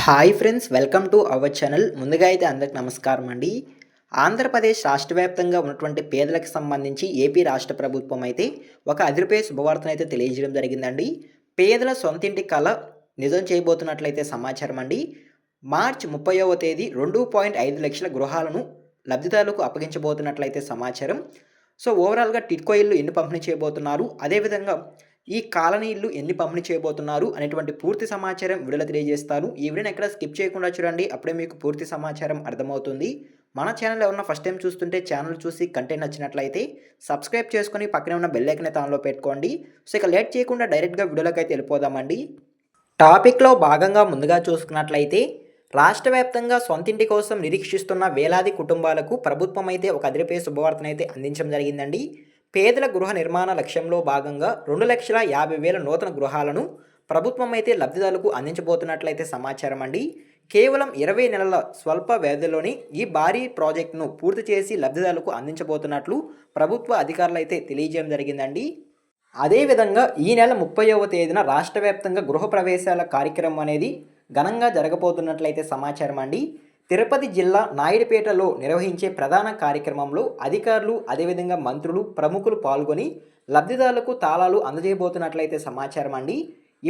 Hi friends, welcome to our channel. ముందుగా అయితే అందరికి నమస్కారం అండి. ఆంధ్రప్రదేశ్ రాష్ట్ర వ్యాప్తంగా ఉన్నటువంటి పేదలకు సంబంధించి ఏపీ రాష్ట్ర ప్రభుత్వం అయితే ఒక అదిరిపోయే శుభవార్తను అయితే తెలియజేయడం జరిగిందండి. పేదల సొంతింటి కల నిజం చేయబోతున్నట్లయితే సమాచారం అండి. మార్చి 30వ తేదీ 2.5 లక్షల గృహాలను లబ్ధిదారులకు అప్పగించబోతున్నట్లయితే సమాచారం. సో ఓవరాల్‌గా టిడ్కో ఇల్లు ఎన్ని పంపిణీ చేయబోతున్నారు, అదేవిధంగా ఈ కాలనీ ఇల్లు ఎన్ని పంపిణీ చేయబోతున్నారు అనేటువంటి పూర్తి సమాచారం వీడియోలో తెలియజేస్తాను. ఈ వీడియోని ఎక్కడ స్కిప్ చేయకుండా చూడండి. అప్పుడే మీకు పూర్తి సమాచారం అర్థమవుతుంది. మన ఛానల్ ఎవరన్నా ఫస్ట్ టైం చూస్తుంటే ఛానల్ చూసి కంటెంట్ నచ్చినట్లయితే సబ్స్క్రైబ్ చేసుకొని పక్కనే ఉన్న బెల్ ఐకాన్ అయితే ఆన్‌లో పెట్టుకోండి. సో ఇక లేట్ చేయకుండా డైరెక్ట్‌గా వీడియోలోకి అయితే వెళ్ళిపోదామండి. టాపిక్‌లో భాగంగా ముందుగా చూసుకున్నట్లయితే రాష్ట్ర వ్యాప్తంగా సొంతింటి కోసం నిరీక్షిస్తున్న వేలాది కుటుంబాలకు ప్రభుత్వం అయితే ఒక అదిరిపోయే శుభవార్తనైతే అందించడం జరిగిందండి. పేదల గృహ నిర్మాణ లక్ష్యంలో భాగంగా 2,50,000 నూతన గృహాలను ప్రభుత్వం అయితే లబ్ధిదారులకు అందించబోతున్నట్లయితే సమాచారం అండి. కేవలం 20 నెలల స్వల్ప వ్యవధిలోని ఈ భారీ ప్రాజెక్టును పూర్తి చేసి లబ్ధిదారులకు అందించబోతున్నట్లు ప్రభుత్వ అధికారులు అయితే తెలియజేయడం జరిగిందండి. అదేవిధంగా ఈ నెల 30వ తేదీన రాష్ట్ర వ్యాప్తంగా గృహప్రవేశాల కార్యక్రమం అనేది ఘనంగా జరగబోతున్నట్లయితే సమాచారం అండి. తిరుపతి జిల్లా నాయుడుపేటలో నిర్వహించే ప్రధాన కార్యక్రమంలో అధికారులు, అదేవిధంగా మంత్రులు, ప్రముఖులు పాల్గొని లబ్ధిదారులకు తాళాలు అందజేయబోతున్నట్లయితే సమాచారం అండి.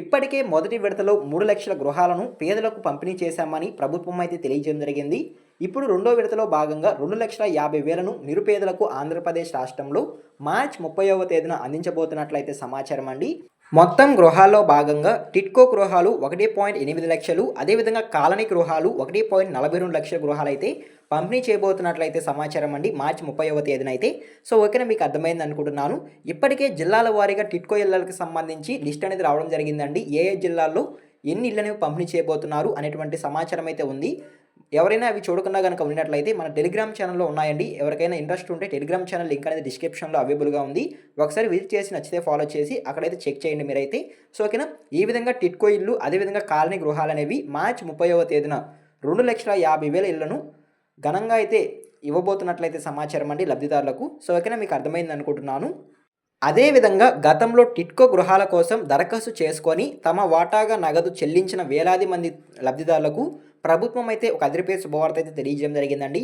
ఇప్పటికే మొదటి విడతలో 3 లక్షల గృహాలను పేదలకు పంపిణీ చేశామని ప్రభుత్వం అయితే తెలియజేయడం జరిగింది. ఇప్పుడు రెండో విడతలో భాగంగా 2,50,000ను నిరుపేదలకు ఆంధ్రప్రదేశ్ రాష్ట్రంలో మార్చి 30వ తేదీన అందించబోతున్నట్లయితే సమాచారం అండి. మొత్తం గృహాల్లో భాగంగా టిడ్కో గృహాలు 1.8 లక్షలు, అదేవిధంగా కాలనీ గృహాలు 1.42 లక్షల గృహాలైతే పంపిణీ చేయబోతున్నట్లయితే సమాచారం అండి మార్చి 30వ తేదీన అయితే. సో ఓకేనా, మీకు అర్థమైంది అనుకుంటున్నాను. ఇప్పటికే జిల్లాల వారీగా టిడ్కో ఇళ్లకు సంబంధించి లిస్ట్ అనేది రావడం జరిగిందండి. ఏ జిల్లాల్లో ఎన్ని ఇళ్ళనేవి పంపిణీ చేయబోతున్నారు అనేటువంటి సమాచారం అయితే ఉంది. ఎవరైనా అవి చూడకుండా కనుక ఉన్నట్లయితే మన టెలిగ్రామ్ ఛానల్లో ఉన్నాయండి. ఎవరికైనా ఇంట్రెస్ట్ ఉంటే టెలిగ్రామ్ ఛానల్ లింక్ అనేది డిస్క్రిప్షన్లో అవైలబుల్గా ఉంది. ఒకసారి విజిట్ చేసి నచ్చితే ఫాలో చేసి అక్కడైతే చెక్ చేయండి మీరైతే. సో ఓకేనా, ఈ విధంగా టిడ్కో ఇల్లు, అదేవిధంగా కాలనీ గృహాలు అనేవి మార్చి 30వ తేదీన 2,50,000 ఇళ్లను ఘనంగా అయితే ఇవ్వబోతున్నట్లయితే సమాచారం అండి లబ్ధిదారులకు. సో ఓకేనా, మీకు అర్థమైంది అనుకుంటున్నాను. అదేవిధంగా గతంలో టిడ్కో గృహాల కోసం దరఖాస్తు చేసుకొని తమ వాటాగా నగదు చెల్లించిన వేలాది మంది లబ్ధిదారులకు ప్రభుత్వం అయితే ఒక అదిరిపోయే శుభవార్త అయితే తెలియజేయడం జరిగిందండి.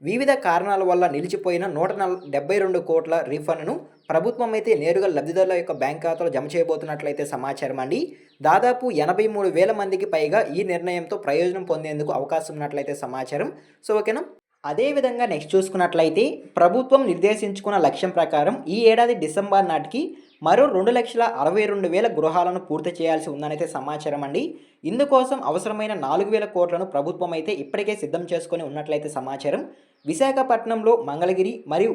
వివిధ కారణాల వల్ల నిలిచిపోయిన 172 కోట్ల రీఫండ్ను ప్రభుత్వం అయితే నేరుగా లబ్ధిదారుల యొక్క బ్యాంక్ ఖాతాలో జమ చేయబోతున్నట్లయితే సమాచారం అండి. దాదాపు 83,000 మందికి పైగా ఈ నిర్ణయంతో ప్రయోజనం పొందేందుకు అవకాశం ఉన్నట్లయితే సమాచారం. సో ఓకేనా, అదేవిధంగా నెక్స్ట్ చూసుకున్నట్లయితే ప్రభుత్వం నిర్దేశించుకున్న లక్ష్యం ప్రకారం ఈ ఏడాది డిసెంబర్ నాటికి మరో 2,62,000 గృహాలను పూర్తి చేయాల్సి ఉందనైతే సమాచారం అండి. ఇందుకోసం అవసరమైన 4,000 కోట్లను ప్రభుత్వం అయితే ఇప్పటికే సిద్ధం చేసుకొని ఉన్నట్లయితే సమాచారం. విశాఖపట్నంలో మంగళగిరి మరియు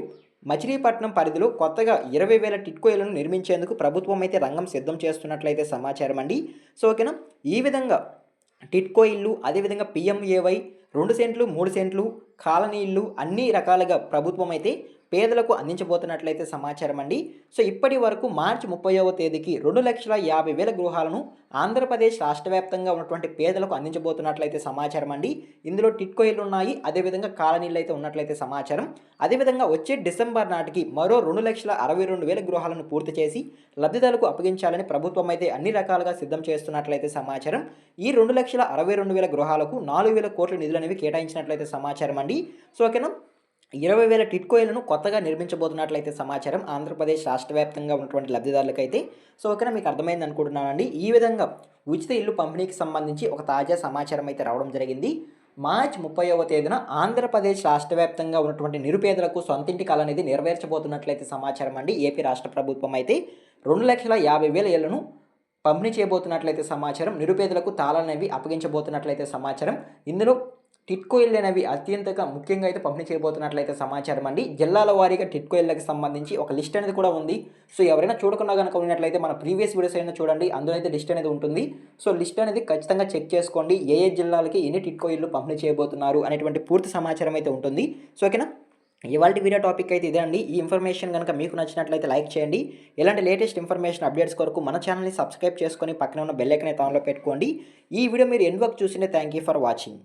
మచిలీపట్నం పరిధిలో కొత్తగా 20,000 టిడ్కో ఇళ్లను నిర్మించేందుకు ప్రభుత్వం అయితే రంగం సిద్ధం చేస్తున్నట్లయితే సమాచారం అండి. సో ఓకేనా, ఈ విధంగా టిడ్కో ఇల్లు, అదేవిధంగా పిఎంఏవై 2 సెంట్లు, 3 సెంట్లు, కాలనీ ఇల్లు అన్ని రకాలుగా ప్రభుత్వం అయితే పేదలకు అందించబోతున్నట్లయితే సమాచారం అండి. సో ఇప్పటి వరకు మార్చి 30వ తేదీకి 2,50,000 గృహాలను ఆంధ్రప్రదేశ్ రాష్ట్ర వ్యాప్తంగా ఉన్నటువంటి పేదలకు అందించబోతున్నట్లయితే సమాచారం అండి. ఇందులో టిడ్కో ఇల్లు ఉన్నాయి, అదేవిధంగా కాలనీలు అయితే ఉన్నట్లయితే సమాచారం. అదేవిధంగా వచ్చే డిసెంబర్ నాటికి మరో 2,62,000 గృహాలను పూర్తి చేసి లబ్ధిదారులకు అప్పగించాలని ప్రభుత్వం అయితే అన్ని రకాలుగా సిద్ధం చేస్తున్నట్లయితే సమాచారం. ఈ 2,62,000 గృహాలకు 4,000 కోట్ల నిధులు అనేవి కేటాయించినట్లయితే సమాచారం అండి. సో ఓకేనా, 20,000 టిడ్కో ఇళ్లను కొత్తగా నిర్మించబోతున్నట్లయితే సమాచారం ఆంధ్రప్రదేశ్ రాష్ట్ర వ్యాప్తంగా ఉన్నటువంటి లబ్ధిదారులకైతే. సో ఓకేనా, మీకు అర్థమైంది అనుకుంటున్నానండి. ఈ విధంగా ఉచిత ఇల్లు పంపిణీకి సంబంధించి ఒక తాజా సమాచారం అయితే రావడం జరిగింది. మార్చి 30వ తేదీన ఆంధ్రప్రదేశ్ రాష్ట్ర వ్యాప్తంగా ఉన్నటువంటి నిరుపేదలకు సొంతింటి కల అనేది నెరవేర్చబోతున్నట్లయితే సమాచారం అండి. ఏపీ రాష్ట్ర ప్రభుత్వం అయితే 2,50,000 ఇళ్లను పంపిణీ చేయబోతున్నట్లయితే సమాచారం. నిరుపేదలకు తాళాలనేవి అప్పగించబోతున్నట్లయితే సమాచారం. ఇందులో టిడ్కో ఇళ్ళు అనేవి అత్యంతగా ముఖ్యంగా అయితే పంపిణీ చేయబోతున్నట్లయితే సమాచారం అండి. జిల్లాల వారీగా టిడ్కో ఇళ్ళకి సంబంధించి ఒక లిస్ట్ అనేది కూడా ఉంది. సో ఎవరైనా చూడకుండా కనుక ఉన్నట్లయితే మన ప్రీవియస్ వీడియోస్ అయినా చూడండి, అందులో అయితే లిస్ట్ అనేది ఉంటుంది. సో లిస్ట్ అనేది ఖచ్చితంగా చెక్ చేసుకోండి. ఏ ఏ జిల్లాలకి ఎన్ని టిడ్కో ఇళ్ళు పంపిణీ చేయబోతున్నారు అనేటువంటి పూర్తి సమాచారం అయితే ఉంటుంది. సో ఓకేనా, ఇవాల్టి వీడియో టాపిక్ అయితే ఇదే అండి. ఈ ఇన్ఫర్మేషన్ కనుక మీకు నచ్చినట్లయితే లైక్ చేయండి. ఇలాంటి లేటెస్ట్ ఇన్ఫర్మేషన్ అప్డేట్స్ కొరకు మన ఛానల్ని సబ్స్క్రైబ్ చేసుకొని పక్కన ఉన్న బెల్ ఐకాన్ అయితే ఆన్లో పెట్టుకోండి. ఈ వీడియో మీరు ఎండ్ వరకు చూసింటే థ్యాంక్ యూ ఫర్ వాచింగ్.